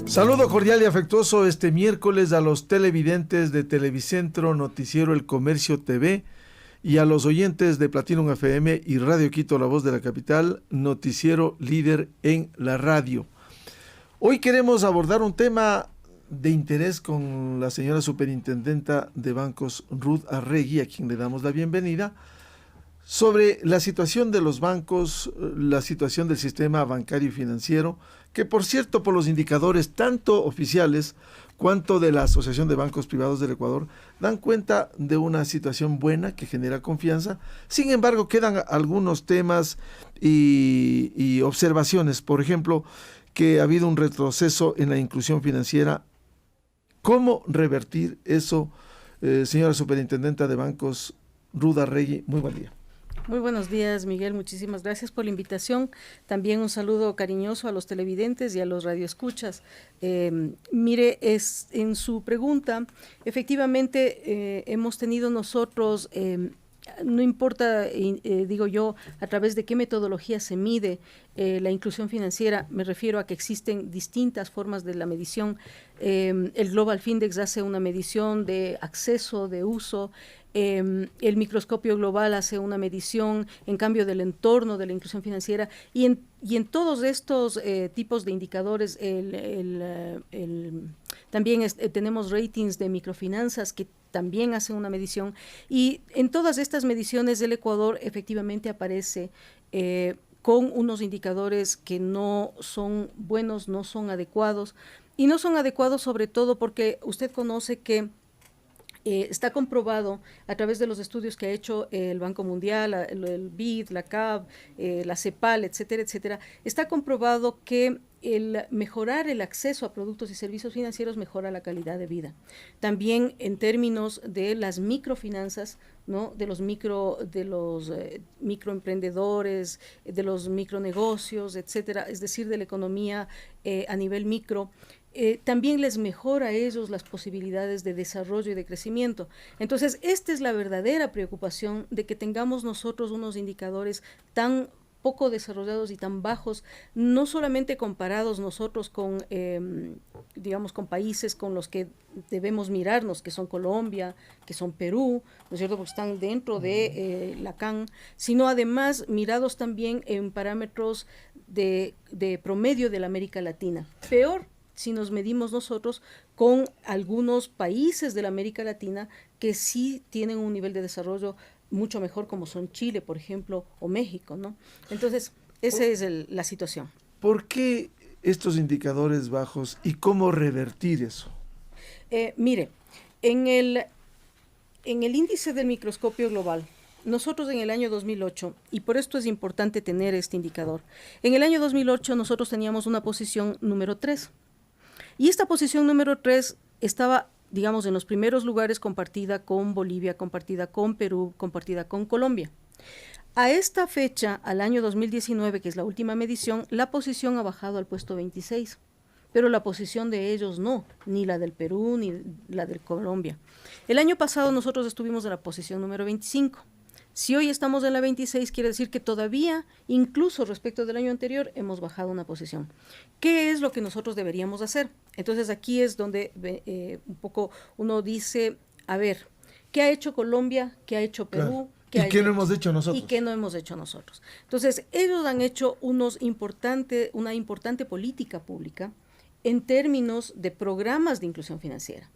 Saludo cordial y afectuoso este miércoles a los televidentes de Televicentro, Noticiero El Comercio TV y a los oyentes de Platinum FM y Radio Quito, la voz de la capital, noticiero líder en la radio. Hoy queremos abordar un tema de interés con la señora superintendenta de bancos, Ruth Arregui, a quien le damos la bienvenida, sobre la situación de los bancos, la situación del sistema bancario y financiero, que por cierto, por los indicadores tanto oficiales cuanto de la Asociación de Bancos Privados del Ecuador, dan cuenta de una situación buena que genera confianza. Sin embargo, quedan algunos temas y observaciones, por ejemplo, que ha habido un retroceso en la inclusión financiera. ¿Cómo revertir eso, señora superintendenta de bancos, Ruth Arregui? Muy buen día. Muy buenos días, Miguel. Muchísimas gracias por la invitación. También un saludo cariñoso a los televidentes y a los radioescuchas. Mire, en su pregunta, efectivamente hemos tenido nosotros, no importa, digo yo, a través de qué metodología se mide la inclusión financiera, me refiero a que existen distintas formas de la medición. El Global Findex hace una medición de acceso, de uso. El microscopio global hace una medición, en cambio, del entorno de la inclusión financiera, y en todos estos tipos de indicadores también tenemos ratings de microfinanzas que también hacen una medición, y en todas estas mediciones el Ecuador efectivamente aparece con unos indicadores que no son buenos, no son adecuados, y no son adecuados sobre todo porque usted conoce que está comprobado a través de los estudios que ha hecho el Banco Mundial, el BID, la CAB, la CEPAL, etcétera, etcétera. Está comprobado que el mejorar el acceso a productos y servicios financieros mejora la calidad de vida. También en términos de las microfinanzas, ¿no? de los microemprendedores, de los micronegocios, etcétera, es decir, de la economía a nivel micro. También les mejora a ellos las posibilidades de desarrollo y de crecimiento. Entonces, esta es la verdadera preocupación de que tengamos nosotros unos indicadores tan poco desarrollados y tan bajos, no solamente comparados nosotros con, digamos, con países con los que debemos mirarnos, que son Colombia, que son Perú, ¿no es cierto?, porque están dentro de la CAN, sino además mirados también en parámetros de promedio de la América Latina. Peor si nos medimos nosotros con algunos países de la América Latina que sí tienen un nivel de desarrollo mucho mejor, como son Chile, por ejemplo, o México, ¿no? Entonces, esa es la situación. ¿Por qué estos indicadores bajos y cómo revertir eso? Mire, en el índice del microscopio global, nosotros en el año 2008, y por esto es importante tener este indicador, en el año 2008 nosotros teníamos una posición número 3. Y esta posición número 3 estaba, digamos, en los primeros lugares, compartida con Bolivia, compartida con Perú, compartida con Colombia. A esta fecha, al año 2019, que es la última medición, la posición ha bajado al puesto 26, pero la posición de ellos no, ni la del Perú, ni la de Colombia. El año pasado nosotros estuvimos en la posición número 25. Si hoy estamos en la 26, quiere decir que todavía, incluso respecto del año anterior, hemos bajado una posición. ¿Qué es lo que nosotros deberíamos hacer? Entonces aquí es donde un poco uno dice, a ver, ¿qué ha hecho Colombia? ¿Qué ha hecho Perú? Claro. ¿Y qué no hemos hecho nosotros? ¿Y qué no hemos hecho nosotros? Entonces, ellos han hecho una importante política pública en términos de programas de inclusión financiera.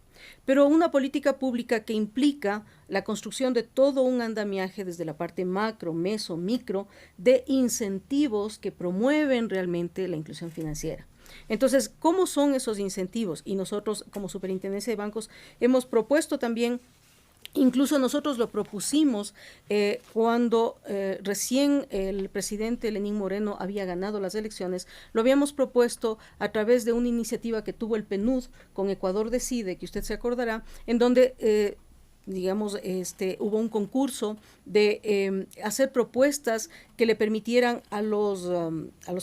Pero una política pública que implica la construcción de todo un andamiaje desde la parte macro, meso, micro, de incentivos que promueven realmente la inclusión financiera. Entonces, ¿cómo son esos incentivos? Y nosotros, como Superintendencia de Bancos, hemos propuesto también. Incluso nosotros lo propusimos cuando recién el presidente Lenín Moreno había ganado las elecciones. Lo habíamos propuesto a través de una iniciativa que tuvo el PNUD con Ecuador Decide, que usted se acordará, en donde digamos, hubo un concurso de hacer propuestas que le permitieran a los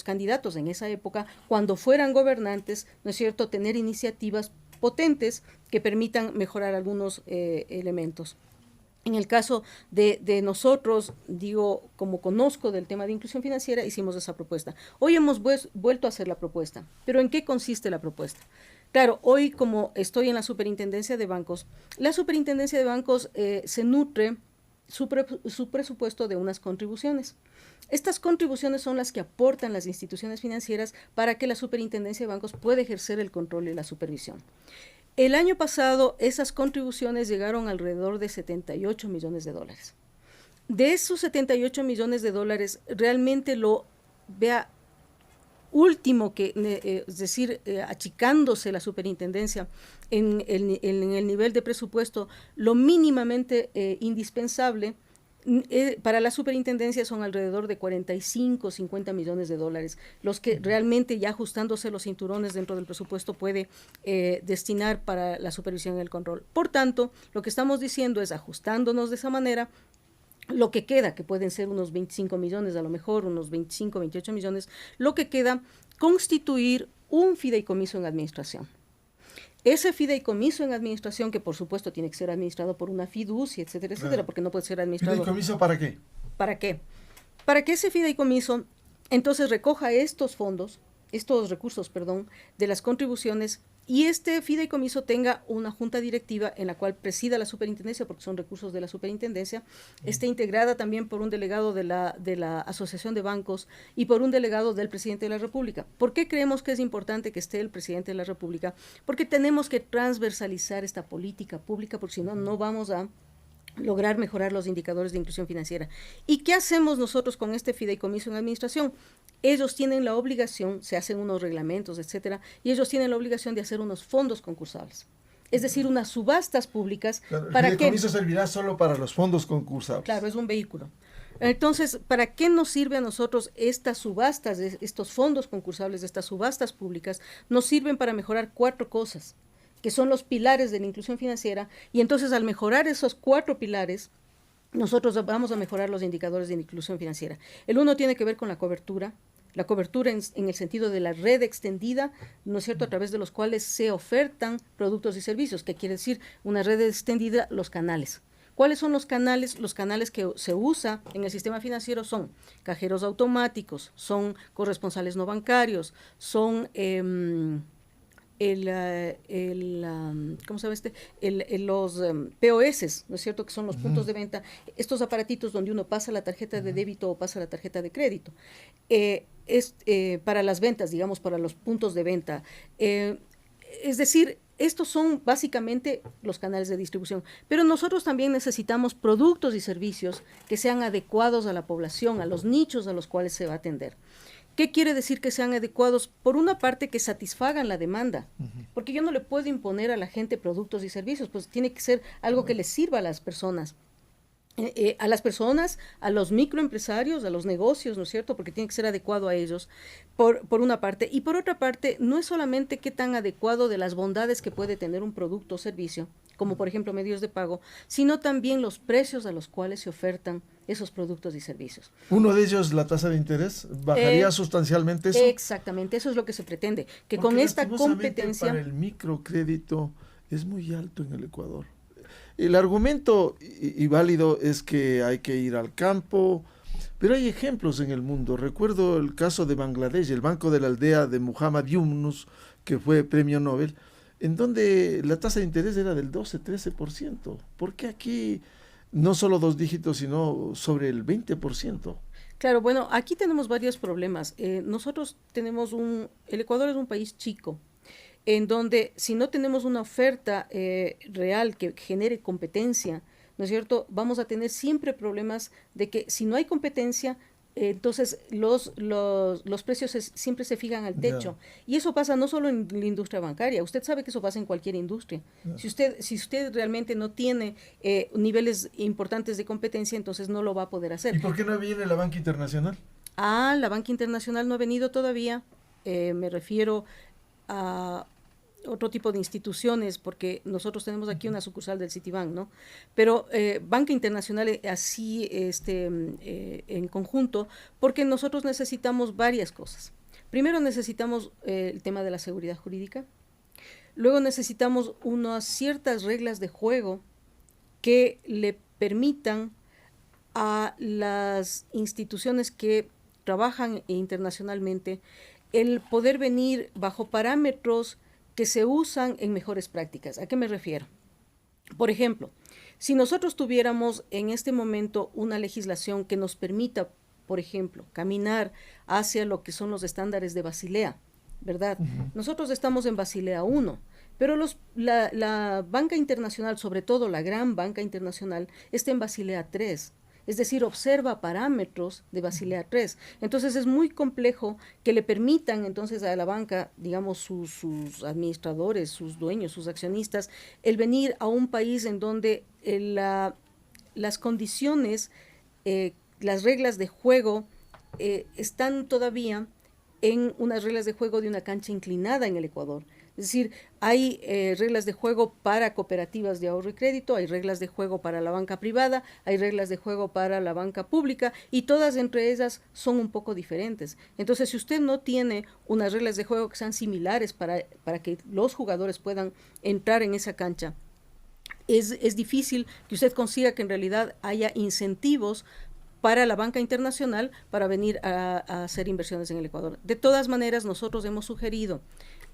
candidatos en esa época, cuando fueran gobernantes, ¿no es cierto?, tener iniciativas potentes que permitan mejorar algunos elementos. En el caso de nosotros, digo, como conozco del tema de inclusión financiera, hicimos esa propuesta. Hoy hemos vuelto a hacer la propuesta, pero ¿en qué consiste la propuesta? Claro, hoy como estoy en la superintendencia de bancos, la superintendencia de bancos se nutre su presupuesto de unas contribuciones. Estas contribuciones son las que aportan las instituciones financieras para que la superintendencia de bancos pueda ejercer el control y la supervisión. El año pasado esas contribuciones llegaron alrededor de 78 millones de dólares. De esos 78 millones de dólares, realmente lo vea último que, es decir, achicándose la superintendencia en el nivel de presupuesto, lo mínimamente indispensable para la superintendencia son alrededor de 45, 50 millones de dólares, los que realmente ya ajustándose los cinturones dentro del presupuesto puede destinar para la supervisión y el control. Por tanto, lo que estamos diciendo es, ajustándonos de esa manera, lo que queda, que pueden ser unos 25 millones, a lo mejor unos 25, 28 millones, lo que queda, constituir un fideicomiso en administración. Ese fideicomiso en administración, que por supuesto tiene que ser administrado por una fiducia, etcétera, etcétera, claro, porque no puede ser administrado. ¿Fideicomiso para qué? ¿Para qué? Para que ese fideicomiso entonces recoja estos recursos, de las contribuciones, y este fideicomiso tenga una junta directiva en la cual presida la superintendencia, porque son recursos de la superintendencia, esté integrada también por un delegado de la Asociación de Bancos y por un delegado del presidente de la República. ¿Por qué creemos que es importante que esté el presidente de la República? Porque tenemos que transversalizar esta política pública, porque si no, no vamos a lograr mejorar los indicadores de inclusión financiera. ¿Y qué hacemos nosotros con este fideicomiso en administración? Ellos tienen la obligación, se hacen unos reglamentos, etcétera, y ellos tienen la obligación de hacer unos fondos concursables. Es decir, unas subastas públicas. Claro, ¿para qué? El fideicomiso servirá solo para los fondos concursables. Claro, es un vehículo. Entonces, ¿para qué nos sirve a nosotros estas subastas, estos fondos concursables, estas subastas públicas? Nos sirven para mejorar 4 cosas, que son los pilares de la inclusión financiera, y entonces al mejorar esos 4 pilares, nosotros vamos a mejorar los indicadores de inclusión financiera. El uno tiene que ver con la cobertura en el sentido de la red extendida, ¿no es cierto?, a través de los cuales se ofertan productos y servicios. ¿Qué quiere decir una red extendida? Los canales. ¿Cuáles son los canales? Los canales que se usa en el sistema financiero son cajeros automáticos, son corresponsales no bancarios, son ¿cómo se llama los POS, ¿no es cierto?, que son los puntos de venta, estos aparatitos donde uno pasa la tarjeta de débito o pasa la tarjeta de crédito. Para las ventas, digamos, para los puntos de venta. Es decir, estos son básicamente los canales de distribución, pero nosotros también necesitamos productos y servicios que sean adecuados a la población, a los nichos a los cuales se va a atender. ¿Qué quiere decir que sean adecuados? Por una parte, que satisfagan la demanda, porque yo no le puedo imponer a la gente productos y servicios, pues tiene que ser algo que les sirva a las personas. A los microempresarios, a los negocios, ¿no es cierto?, porque tiene que ser adecuado a ellos, por una parte. Y por otra parte, no es solamente qué tan adecuado de las bondades que puede tener un producto o servicio, como por ejemplo medios de pago, sino también los precios a los cuales se ofertan esos productos y servicios. ¿Uno de ellos, la tasa de interés, bajaría sustancialmente eso? Exactamente, eso es lo que se pretende, que porque con esta competencia... para el microcrédito es muy alto en el Ecuador. El argumento y válido es que hay que ir al campo, pero hay ejemplos en el mundo. Recuerdo el caso de Bangladesh, el Banco de la Aldea de Muhammad Yunus, que fue premio Nobel, en donde la tasa de interés era del 12-13%. ¿Por qué aquí no solo 2 dígitos, sino sobre el 20%? Claro, bueno, aquí tenemos varios problemas. Nosotros tenemos el Ecuador es un país chico, en donde si no tenemos una oferta real que genere competencia, ¿no es cierto?, vamos a tener siempre problemas de que si no hay competencia, entonces los precios siempre se fijan al techo. Y eso pasa no solo en la industria bancaria, usted sabe que eso pasa en cualquier industria. Si usted realmente no tiene niveles importantes de competencia, entonces no lo va a poder hacer. ¿Y por qué no viene la banca internacional? La banca internacional no ha venido todavía, me refiero a otro tipo de instituciones, porque nosotros tenemos aquí una sucursal del Citibank, ¿no? Pero banca internacional así en conjunto, porque nosotros necesitamos varias cosas. Primero necesitamos el tema de la seguridad jurídica, luego necesitamos unas ciertas reglas de juego que le permitan a las instituciones que trabajan internacionalmente el poder venir bajo parámetros que se usan en mejores prácticas. ¿A qué me refiero? Por ejemplo, si nosotros tuviéramos en este momento una legislación que nos permita, por ejemplo, caminar hacia lo que son los estándares de Basilea, ¿verdad? Nosotros estamos en Basilea 1, pero la banca internacional, sobre todo la gran banca internacional, está en Basilea 3. Es decir, observa parámetros de Basilea 3. Entonces es muy complejo que le permitan entonces a la banca, digamos, sus administradores, sus dueños, sus accionistas, el venir a un país en donde las condiciones, las reglas de juego están todavía en unas reglas de juego de una cancha inclinada en el Ecuador. Es decir, hay reglas de juego para cooperativas de ahorro y crédito, hay reglas de juego para la banca privada, hay reglas de juego para la banca pública y todas entre ellas son un poco diferentes. Entonces, si usted no tiene unas reglas de juego que sean similares para que los jugadores puedan entrar en esa cancha, es difícil que usted consiga que en realidad haya incentivos para la banca internacional para venir a hacer inversiones en el Ecuador. De todas maneras, nosotros hemos sugerido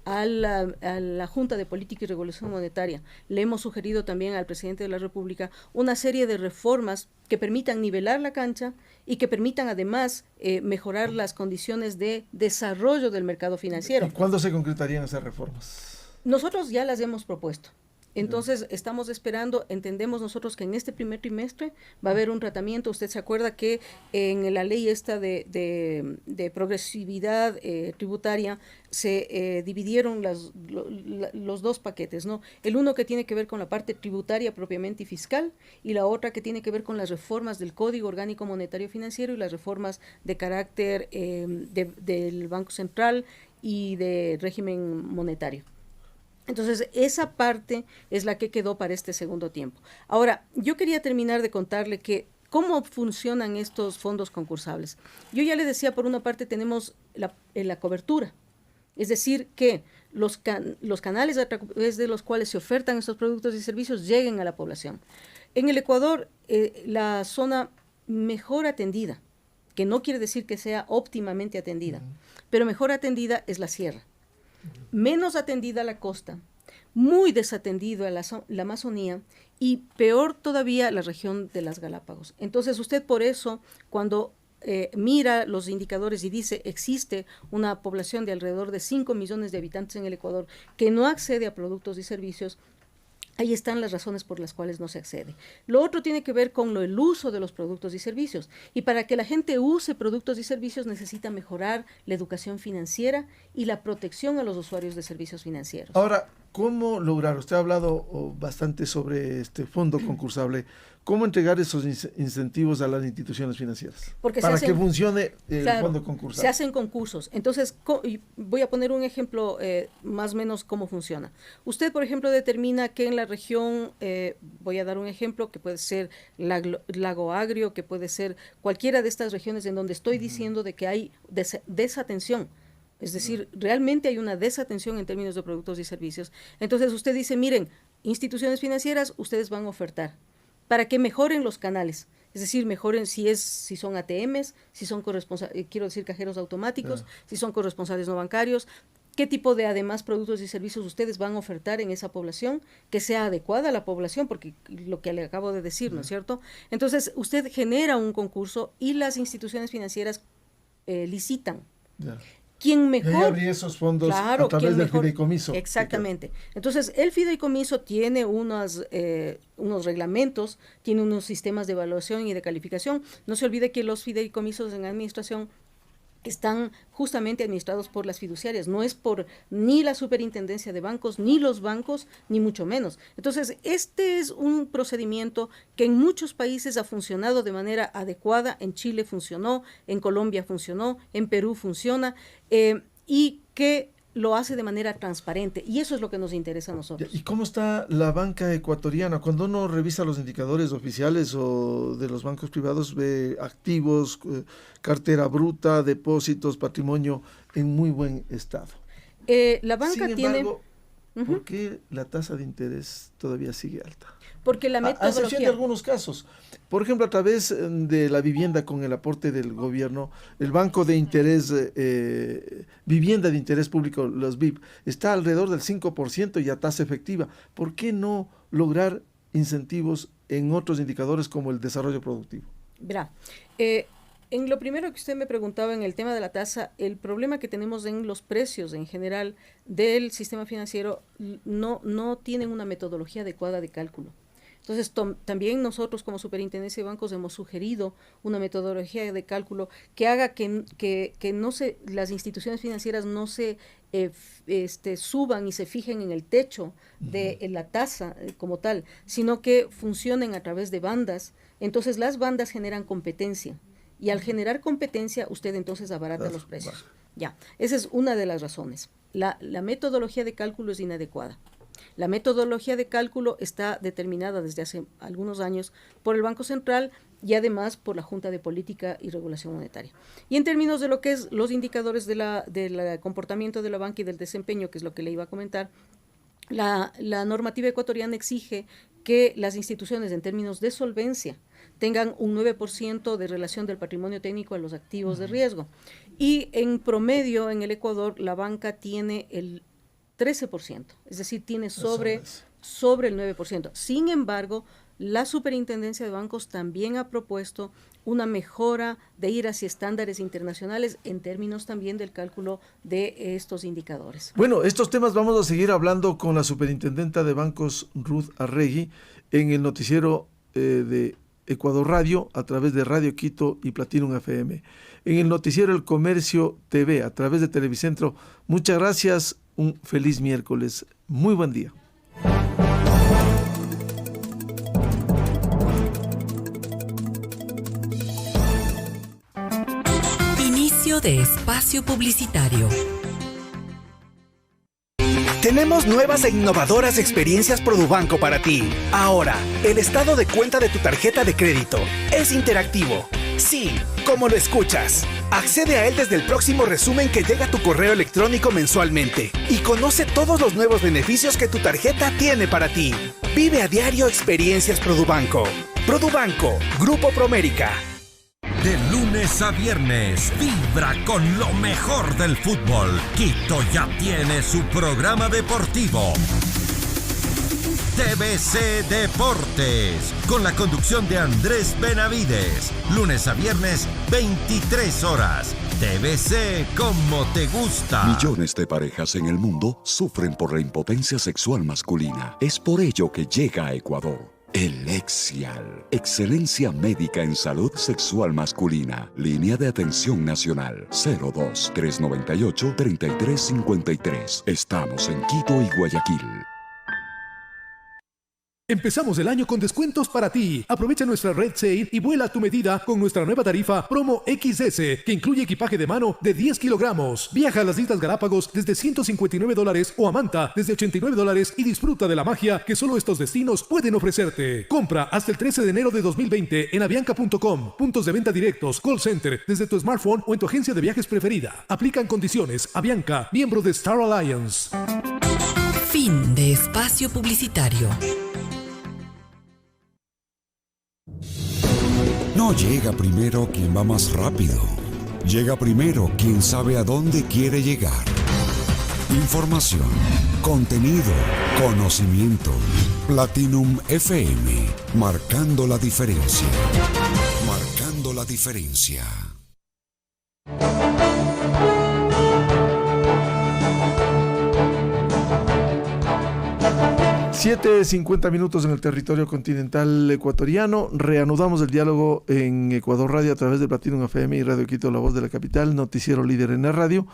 a la Junta de Política y Regulación Monetaria, le hemos sugerido también al presidente de la República una serie de reformas que permitan nivelar la cancha y que permitan además mejorar las condiciones de desarrollo del mercado financiero. ¿Y cuándo se concretarían esas reformas? Nosotros ya las hemos propuesto. Entonces, estamos esperando, entendemos nosotros que en este primer trimestre va a haber un tratamiento. Usted se acuerda que en la ley esta de progresividad tributaria se dividieron los dos paquetes, ¿no? El uno que tiene que ver con la parte tributaria propiamente y fiscal y la otra que tiene que ver con las reformas del Código Orgánico Monetario Financiero y las reformas de carácter del Banco Central y de régimen monetario. Entonces, esa parte es la que quedó para este segundo tiempo. Ahora, yo quería terminar de contarle que cómo funcionan estos fondos concursables. Yo ya le decía, por una parte tenemos la cobertura, es decir, que los canales a través de los cuales se ofertan estos productos y servicios lleguen a la población. En el Ecuador, la zona mejor atendida, que no quiere decir que sea óptimamente atendida, pero mejor atendida es la sierra. Menos atendida la costa, muy desatendida la Amazonía y peor todavía la región de las Galápagos. Entonces usted por eso cuando mira los indicadores y dice existe una población de alrededor de 5 millones de habitantes en el Ecuador que no accede a productos y servicios, ahí están las razones por las cuales no se accede. Lo otro tiene que ver con el uso de los productos y servicios. Y para que la gente use productos y servicios necesita mejorar la educación financiera y la protección a los usuarios de servicios financieros. Ahora, ¿cómo lograr? Usted ha hablado bastante sobre este fondo concursable. ¿Cómo entregar esos incentivos a las instituciones financieras para que funcione el fondo concursable? Se hacen concursos. Entonces, voy a poner un ejemplo más o menos cómo funciona. Usted, por ejemplo, determina que en la región, voy a dar un ejemplo que puede ser Lago Agrio, que puede ser cualquiera de estas regiones en donde estoy diciendo de que hay desatención. Es decir, realmente hay una desatención en términos de productos y servicios. Entonces usted dice, miren, instituciones financieras, ustedes van a ofertar para que mejoren los canales. Es decir, mejoren si son ATMs, si son quiero decir cajeros automáticos, si son corresponsales no bancarios, qué tipo de además productos y servicios ustedes van a ofertar en esa población, que sea adecuada a la población, porque lo que le acabo de decir, ¿no es cierto? Entonces, usted genera un concurso y las instituciones financieras licitan. ¿Quién mejor? Y abrir esos fondos a través del fideicomiso. Exactamente. Entonces, el fideicomiso tiene unos reglamentos, tiene unos sistemas de evaluación y de calificación. No se olvide que los fideicomisos en administración están justamente administrados por las fiduciarias, no es por ni la superintendencia de bancos, ni los bancos, ni mucho menos. Entonces, este es un procedimiento que en muchos países ha funcionado de manera adecuada. En Chile funcionó, en Colombia funcionó, en Perú funciona, y que lo hace de manera transparente, y eso es lo que nos interesa a nosotros. ¿Y cómo está la banca ecuatoriana? Cuando uno revisa los indicadores oficiales o de los bancos privados, ve activos, cartera bruta, depósitos, patrimonio en muy buen estado. La banca Sin embargo, ¿por qué la tasa de interés todavía sigue alta? Porque la A excepción de metodología... algunos casos. Por ejemplo, a través de la vivienda con el aporte del gobierno, el Banco de Interés, Vivienda de Interés Público, los BIP, está alrededor del 5% y a tasa efectiva. ¿Por qué no lograr incentivos en otros indicadores como el desarrollo productivo? Verá, en lo primero que usted me preguntaba en el tema de la tasa, el problema que tenemos en los precios en general del sistema financiero no tienen una metodología adecuada de cálculo. Entonces, también nosotros como Superintendencia de Bancos hemos sugerido una metodología de cálculo que haga que las instituciones financieras no se suban y se fijen en el techo de la tasa como tal, sino que funcionen a través de bandas. Entonces, las bandas generan competencia y al generar competencia, usted entonces abarata los precios. Ya, esa es una de las razones. La metodología de cálculo es inadecuada. La metodología de cálculo está determinada desde hace algunos años por el Banco Central y además por la Junta de Política y Regulación Monetaria. Y en términos de lo que es los indicadores del comportamiento de la banca y del desempeño, que es lo que le iba a comentar, la normativa ecuatoriana exige que las instituciones en términos de solvencia tengan un 9% de relación del patrimonio técnico a los activos de riesgo. Y en promedio en el Ecuador la banca tiene el 13%, es decir, tiene sobre el 9%. Sin embargo, la Superintendencia de Bancos también ha propuesto una mejora de ir hacia estándares internacionales en términos también del cálculo de estos indicadores. Bueno, estos temas vamos a seguir hablando con la Superintendenta de Bancos, Ruth Arregui, en el noticiero de Ecuador Radio, a través de Radio Quito y Platinum FM. En el noticiero El Comercio TV, a través de Televicentro. Muchas gracias. Un feliz miércoles. Muy buen día. Inicio de espacio publicitario. Tenemos nuevas e innovadoras experiencias Produbanco para ti. Ahora, el estado de cuenta de tu tarjeta de crédito es interactivo. Sí, como lo escuchas. Accede a él desde el próximo resumen que llega a tu correo electrónico mensualmente y conoce todos los nuevos beneficios que tu tarjeta tiene para ti. Vive a diario experiencias Produbanco. Produbanco, Grupo Promérica. De lunes a viernes, vibra con lo mejor del fútbol. Quito ya tiene su programa deportivo. TVC Deportes, con la conducción de Andrés Benavides. Lunes a viernes, 23 horas. TVC como te gusta. Millones de parejas en el mundo sufren por la impotencia sexual masculina. Es por ello que llega a Ecuador el Exial, excelencia médica en salud sexual masculina. Línea de atención nacional 02-398-3353. Estamos en Quito y Guayaquil. Empezamos el año con descuentos para ti. Aprovecha nuestra Red Sale y vuela a tu medida con nuestra nueva tarifa Promo XS, que incluye equipaje de mano de 10 kilogramos. Viaja a las Islas Galápagos desde $159 o a Manta desde $89 y disfruta de la magia que solo estos destinos pueden ofrecerte. Compra hasta el 13 de enero de 2020 en avianca.com, puntos de venta directos, call center, desde tu smartphone o en tu agencia de viajes preferida. Aplican condiciones. Avianca, miembro de Star Alliance. Fin de espacio publicitario. No llega primero quien va más rápido. Llega primero quien sabe a dónde quiere llegar. Información, contenido, conocimiento. Platinum FM, marcando la diferencia. Marcando la diferencia. 7:50 minutos en el territorio continental ecuatoriano. Reanudamos el diálogo en Ecuador Radio a través de Platinum FM y Radio Quito, la voz de la capital, noticiero líder en la radio,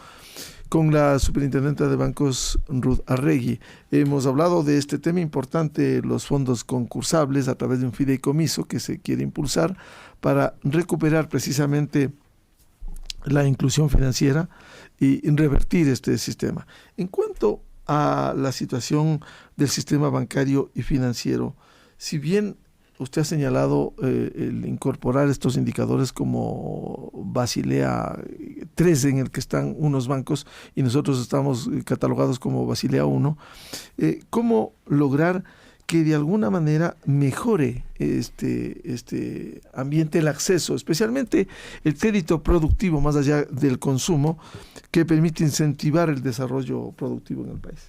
con la superintendente de bancos, Ruth Arregui. Hemos hablado de este tema importante, los fondos concursables a través de un fideicomiso que se quiere impulsar para recuperar precisamente la inclusión financiera y revertir este sistema. En cuanto a la situación del sistema bancario y financiero, si bien usted ha señalado el incorporar estos indicadores como Basilea 3, en el que están unos bancos y nosotros estamos catalogados como Basilea 1, cómo lograr que de alguna manera mejore este ambiente, el acceso, especialmente el crédito productivo, más allá del consumo, que permite incentivar el desarrollo productivo en el país.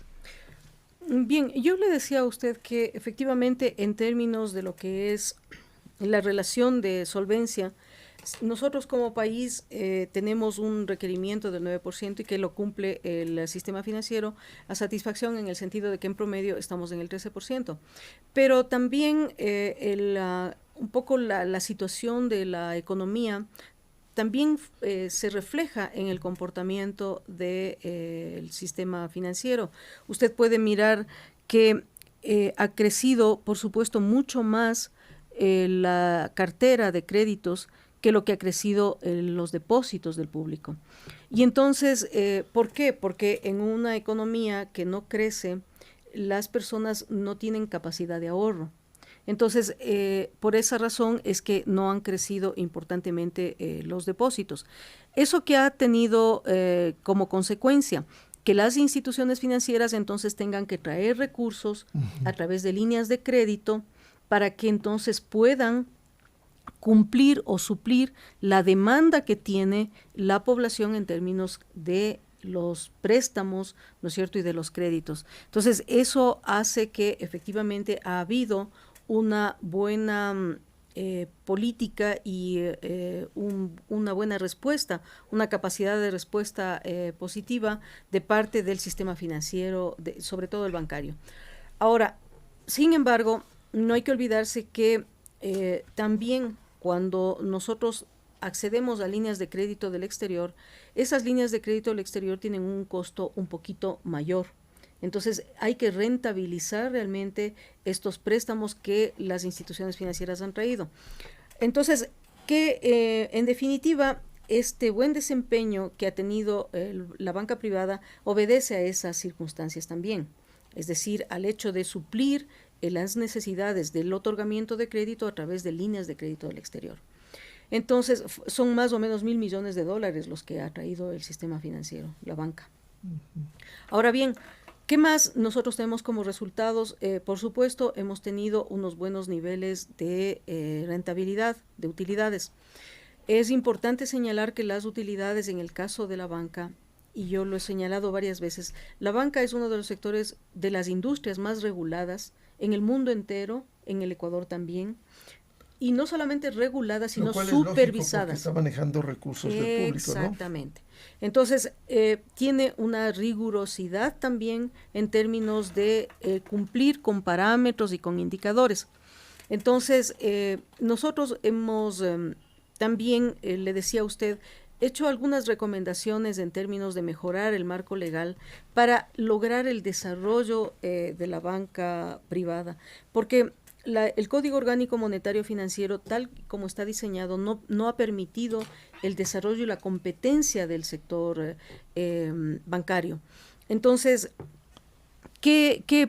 Bien, yo le decía a usted que efectivamente en términos de lo que es la relación de solvencia, nosotros como país tenemos un requerimiento del 9% y que lo cumple el sistema financiero a satisfacción, en el sentido de que en promedio estamos en el 13%. Pero también un poco la situación de la economía también se refleja en el comportamiento del sistema financiero. Usted puede mirar que ha crecido, por supuesto, mucho más la cartera de créditos que lo que ha crecido los depósitos del público. Y entonces, ¿por qué? Porque en una economía que no crece, las personas no tienen capacidad de ahorro. Entonces, por esa razón es que no han crecido importantemente los depósitos. Eso que ha tenido como consecuencia que las instituciones financieras entonces tengan que traer recursos a través de líneas de crédito para que entonces puedan cumplir o suplir la demanda que tiene la población en términos de los préstamos, ¿no es cierto?, y de los créditos. Entonces, eso hace que efectivamente ha habido una buena política y una buena respuesta, una capacidad de respuesta positiva de parte del sistema financiero, sobre todo el bancario. Ahora, sin embargo, no hay que olvidarse que también cuando nosotros accedemos a líneas de crédito del exterior, esas líneas de crédito del exterior tienen un costo un poquito mayor. Entonces hay que rentabilizar realmente estos préstamos que las instituciones financieras han traído. Entonces, que en definitiva, este buen desempeño que ha tenido la banca privada obedece a esas circunstancias también, es decir, al hecho de suplir las necesidades del otorgamiento de crédito a través de líneas de crédito del exterior. Entonces, son más o menos $1,000 millones los que ha traído el sistema financiero, la banca. Ahora bien, ¿qué más nosotros tenemos como resultados? Por supuesto, hemos tenido unos buenos niveles de rentabilidad, de utilidades. Es importante señalar que las utilidades en el caso de la banca, y yo lo he señalado varias veces, la banca es uno de los sectores de las industrias más reguladas en el mundo entero, en el Ecuador también, y no solamente reguladas, sino supervisadas. Está manejando recursos del público, ¿no? Exactamente. Entonces, tiene una rigurosidad también en términos de cumplir con parámetros y con indicadores. Entonces, nosotros hemos también, le decía a usted, hecho algunas recomendaciones en términos de mejorar el marco legal para lograr el desarrollo de la banca privada, porque el Código Orgánico Monetario Financiero, tal como está diseñado, no ha permitido el desarrollo y la competencia del sector bancario. Entonces,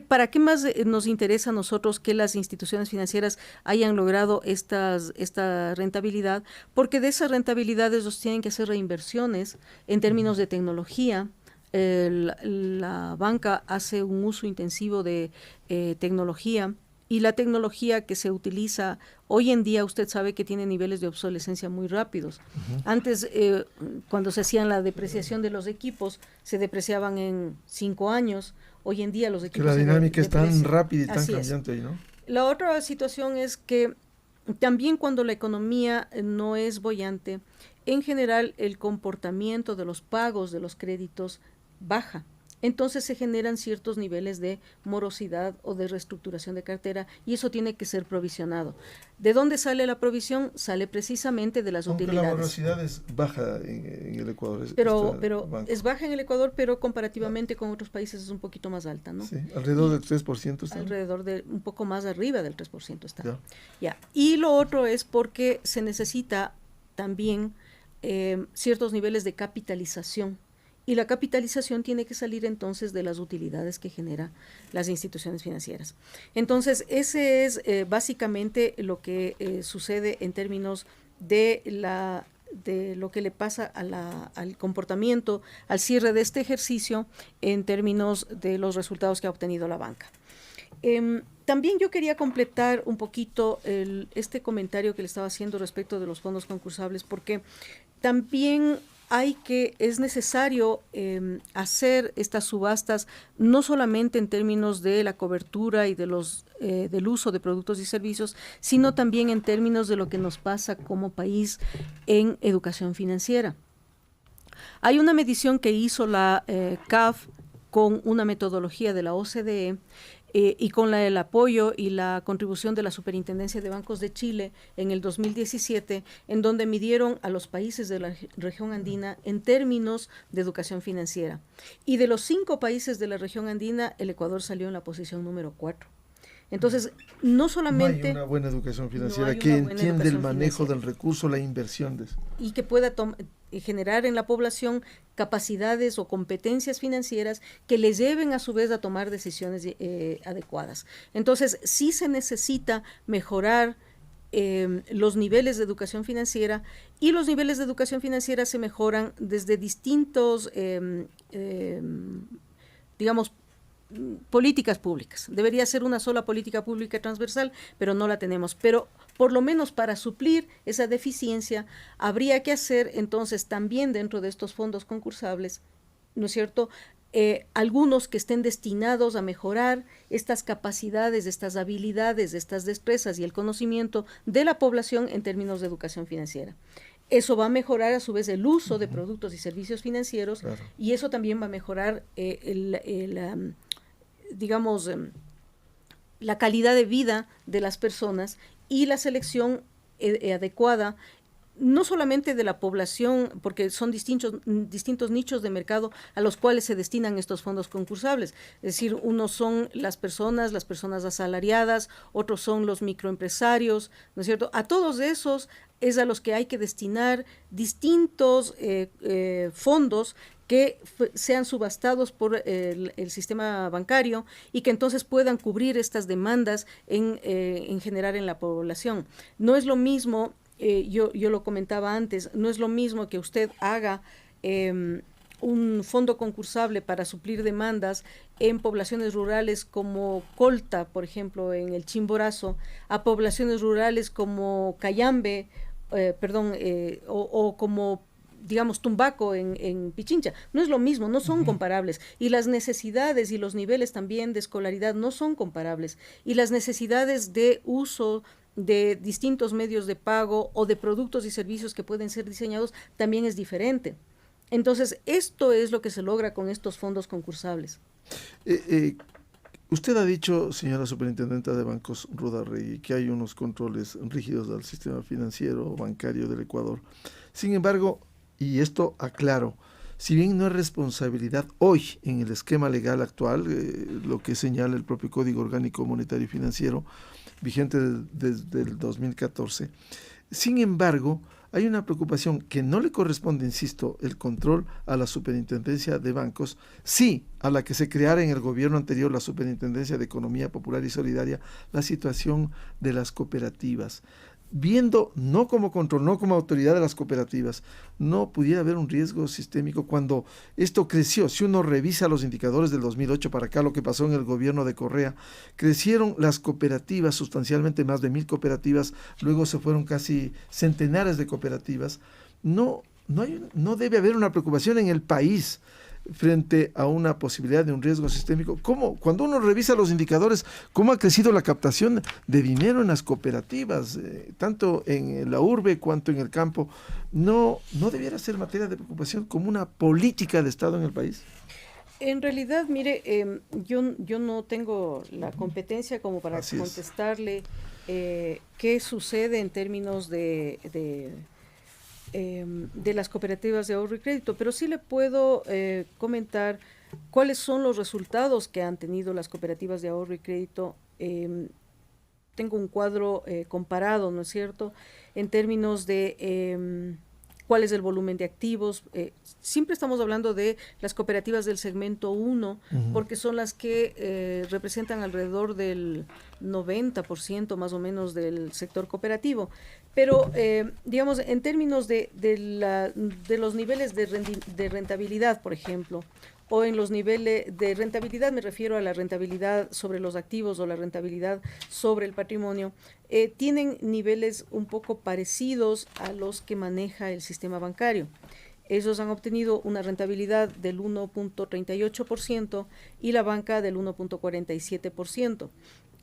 ¿para qué más nos interesa a nosotros que las instituciones financieras hayan logrado esta rentabilidad? Porque de esa rentabilidad ellos tienen que hacer reinversiones en términos de tecnología. La banca hace un uso intensivo de tecnología, y la tecnología que se utiliza hoy en día, usted sabe que tiene niveles de obsolescencia muy rápidos. Antes, cuando se hacían la depreciación de los equipos, se depreciaban en 5 años. Hoy en día los equipos... Que la dinámica es tan rápida y tan cambiante ahí, ¿no? La otra situación es que también cuando la economía no es boyante, en general el comportamiento de los pagos de los créditos baja. Entonces se generan ciertos niveles de morosidad o de reestructuración de cartera, y eso tiene que ser provisionado. ¿De dónde sale la provisión? Sale precisamente de las utilidades. La morosidad es baja en el Ecuador. Pero es baja en el Ecuador, pero comparativamente con otros países es un poquito más alta, ¿no? Sí, alrededor del 3% está. Alrededor de un poco más arriba del 3% está. Ya. Y lo otro es porque se necesita también ciertos niveles de capitalización. Y la capitalización tiene que salir entonces de las utilidades que generan las instituciones financieras. Entonces, ese es básicamente lo que sucede en términos de la lo que le pasa al comportamiento al cierre de este ejercicio en términos de los resultados que ha obtenido la banca. También yo quería completar un poquito este comentario que le estaba haciendo respecto de los fondos concursables, porque también es necesario hacer estas subastas no solamente en términos de la cobertura y del uso de productos y servicios, sino también en términos de lo que nos pasa como país en educación financiera. Hay una medición que hizo la CAF con una metodología de la OCDE y con el apoyo y la contribución de la Superintendencia de Bancos de Chile en el 2017, en donde midieron a los países de la región andina en términos de educación financiera. Y de los 5 países de la región andina, el Ecuador salió en la posición número 4. Entonces, no solamente... No hay una buena educación financiera que entiende el manejo del recurso, la inversión de eso. Y que pueda generar en la población capacidades o competencias financieras que les lleven a su vez a tomar decisiones adecuadas. Entonces, sí se necesita mejorar los niveles de educación financiera, y los niveles de educación financiera se mejoran desde distintos, digamos, políticas públicas. Debería ser una sola política pública transversal, pero no la tenemos. Pero por lo menos para suplir esa deficiencia, habría que hacer entonces también dentro de estos fondos concursables, ¿no es cierto?, algunos que estén destinados a mejorar estas capacidades, estas habilidades, estas destrezas y el conocimiento de la población en términos de educación financiera. Eso va a mejorar a su vez el uso de productos y servicios financieros, claro. Y eso también va a mejorar digamos, la calidad de vida de las personas y la selección adecuada, no solamente de la población, porque son distintos nichos de mercado a los cuales se destinan estos fondos concursables. Es decir, unos son las personas asalariadas, otros son los microempresarios, ¿no es cierto? A todos esos es a los que hay que destinar distintos fondos que sean subastados por el sistema bancario y que entonces puedan cubrir estas demandas en general en la población. No es lo mismo, yo lo comentaba antes, no es lo mismo que usted haga un fondo concursable para suplir demandas en poblaciones rurales como Colta, por ejemplo, en el Chimborazo, a poblaciones rurales como Cayambe, o como, digamos, Tumbaco en Pichincha. No es lo mismo, no son comparables. Y las necesidades y los niveles también de escolaridad no son comparables. Y las necesidades de uso de distintos medios de pago o de productos y servicios que pueden ser diseñados también es diferente. Entonces, esto es lo que se logra con estos fondos concursables. Usted ha dicho, señora Superintendenta de Bancos Rudarregui, que hay unos controles rígidos del sistema financiero bancario del Ecuador. Sin embargo, y esto aclaro, si bien no es responsabilidad hoy en el esquema legal actual, lo que señala el propio Código Orgánico Monetario y Financiero, vigente desde el 2014, sin embargo, hay una preocupación que no le corresponde, insisto, el control a la Superintendencia de Bancos, sí a la que se creara en el gobierno anterior la Superintendencia de Economía Popular y Solidaria, la situación de las cooperativas. Viendo, no como control, no como autoridad de las cooperativas, no pudiera haber un riesgo sistémico cuando esto creció. Si uno revisa los indicadores del 2008 para acá, lo que pasó en el gobierno de Correa, crecieron las cooperativas, sustancialmente más de 1,000 cooperativas, luego se fueron casi centenares de cooperativas. No debe haber una preocupación en el país frente a una posibilidad de un riesgo sistémico. ¿Cómo? Cuando uno revisa los indicadores, ¿cómo ha crecido la captación de dinero en las cooperativas, tanto en la urbe cuanto en el campo? ¿No debiera ser materia de preocupación como una política de Estado en el país? En realidad, mire, yo no tengo la competencia como para contestarle qué sucede en términos de las cooperativas de ahorro y crédito, pero sí le puedo comentar cuáles son los resultados que han tenido las cooperativas de ahorro y crédito. Tengo un cuadro comparado, ¿no es cierto?, en términos de cuál es el volumen de activos. Siempre estamos hablando de las cooperativas del segmento 1, porque son las que representan alrededor del 90% más o menos del sector cooperativo. Pero, digamos, en términos de los niveles de rentabilidad, por ejemplo, o en los niveles de rentabilidad, me refiero a la rentabilidad sobre los activos o la rentabilidad sobre el patrimonio, tienen niveles un poco parecidos a los que maneja el sistema bancario. Ellos han obtenido una rentabilidad del 1.38% y la banca del 1.47%.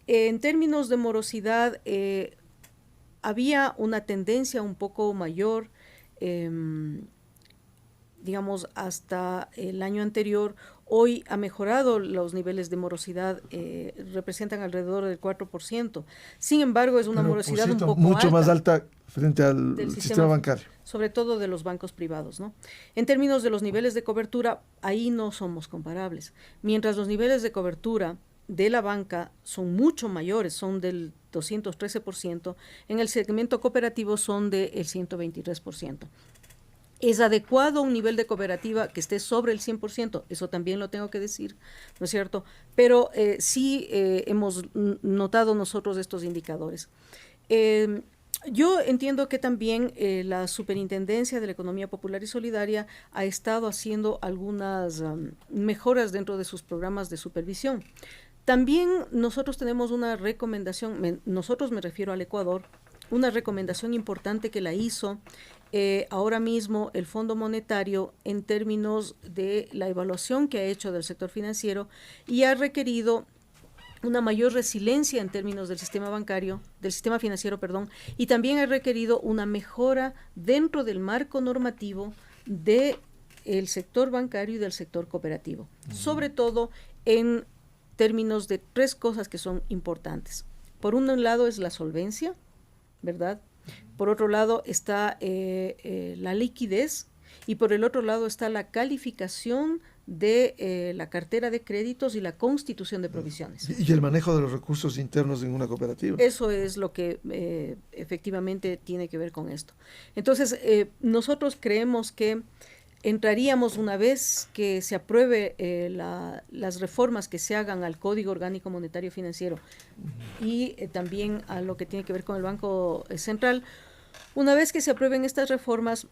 En términos de morosidad, había una tendencia un poco mayor, digamos, hasta el año anterior. Hoy ha mejorado los niveles de morosidad, representan alrededor del 4%. Sin embargo, es una morosidad un poco mucho alta, más alta frente al sistema bancario. Sobre todo de los bancos privados, ¿no? En términos de los niveles de cobertura, ahí no somos comparables. Mientras los niveles de cobertura de la banca son mucho mayores, son del 213%, en el segmento cooperativo son del 123%. ¿Es adecuado un nivel de cooperativa que esté sobre el 100%? Eso también lo tengo que decir, ¿no es cierto? Pero sí hemos notado nosotros estos indicadores. Yo entiendo que también la Superintendencia de la Economía Popular y Solidaria ha estado haciendo algunas mejoras dentro de sus programas de supervisión. También nosotros tenemos una recomendación, nosotros me refiero al Ecuador, una recomendación importante que la hizo ahora mismo el Fondo Monetario en términos de la evaluación que ha hecho del sector financiero y ha requerido una mayor resiliencia en términos del sistema bancario, del sistema financiero, perdón, y también ha requerido una mejora dentro del marco normativo del sector bancario y del sector cooperativo, sobre todo en términos de tres cosas que son importantes. Por un lado es la solvencia, ¿verdad? Por otro lado está la liquidez y por el otro lado está la calificación de la cartera de créditos y la constitución de provisiones. Y el manejo de los recursos internos en una cooperativa. Eso es lo que efectivamente tiene que ver con esto. Entonces, nosotros creemos que entraríamos una vez que se apruebe las reformas que se hagan al Código Orgánico Monetario Financiero y también a lo que tiene que ver con el Banco Central. Una vez que se aprueben estas reformas,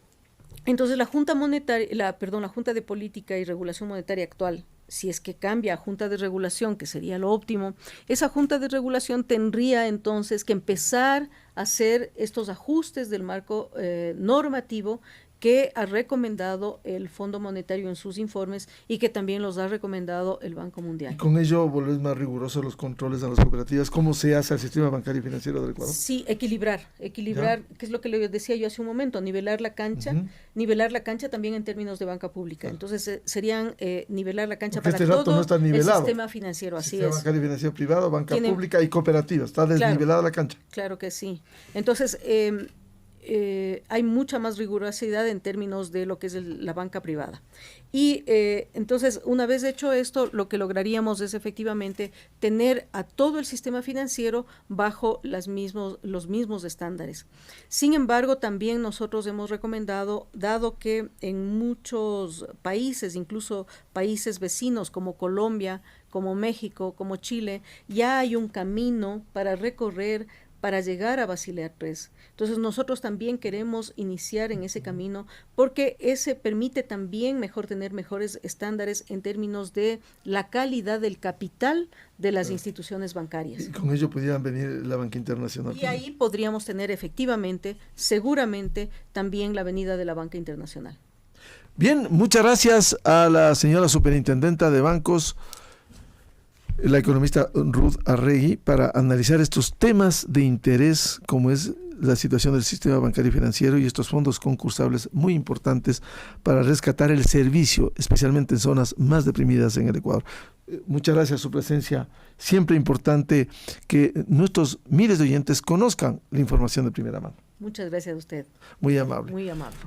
entonces la Junta de Política y Regulación Monetaria actual, si es que cambia a Junta de Regulación, que sería lo óptimo, esa Junta de Regulación tendría entonces que empezar a hacer estos ajustes del marco normativo que ha recomendado el Fondo Monetario en sus informes y que también los ha recomendado el Banco Mundial. ¿Y con ello volvés más rigurosos los controles a las cooperativas? ¿Cómo se hace al sistema bancario y financiero del Ecuador? Sí, equilibrar, que es lo que le decía yo hace un momento, nivelar la cancha también en términos de banca pública. Entonces serían nivelar la cancha para todo no está nivelado. El sistema financiero, así sistema es. Bancario y financiero privado, banca pública y cooperativa, está desnivelada la cancha. Claro que sí. Entonces, hay mucha más rigurosidad en términos de lo que es la banca privada. Y entonces, una vez hecho esto, lo que lograríamos es efectivamente tener a todo el sistema financiero bajo los mismos estándares. Sin embargo, también nosotros hemos recomendado, dado que en muchos países, incluso países vecinos como Colombia, como México, como Chile, ya hay un camino para recorrer para llegar a Basilea III. Entonces nosotros también queremos iniciar en ese camino porque ese permite también tener mejores estándares en términos de la calidad del capital de las instituciones bancarias. Y con ello pudieran venir la banca internacional. Y ahí podríamos tener efectivamente, seguramente, también la venida de la banca internacional. Bien, muchas gracias a la señora superintendenta de bancos, la economista Ruth Arregui, para analizar estos temas de interés como es la situación del sistema bancario y financiero y estos fondos concursables muy importantes para rescatar el servicio, especialmente en zonas más deprimidas en el Ecuador. Muchas gracias a su presencia. Siempre importante que nuestros miles de oyentes conozcan la información de primera mano. Muchas gracias a usted. Muy amable. Muy amable.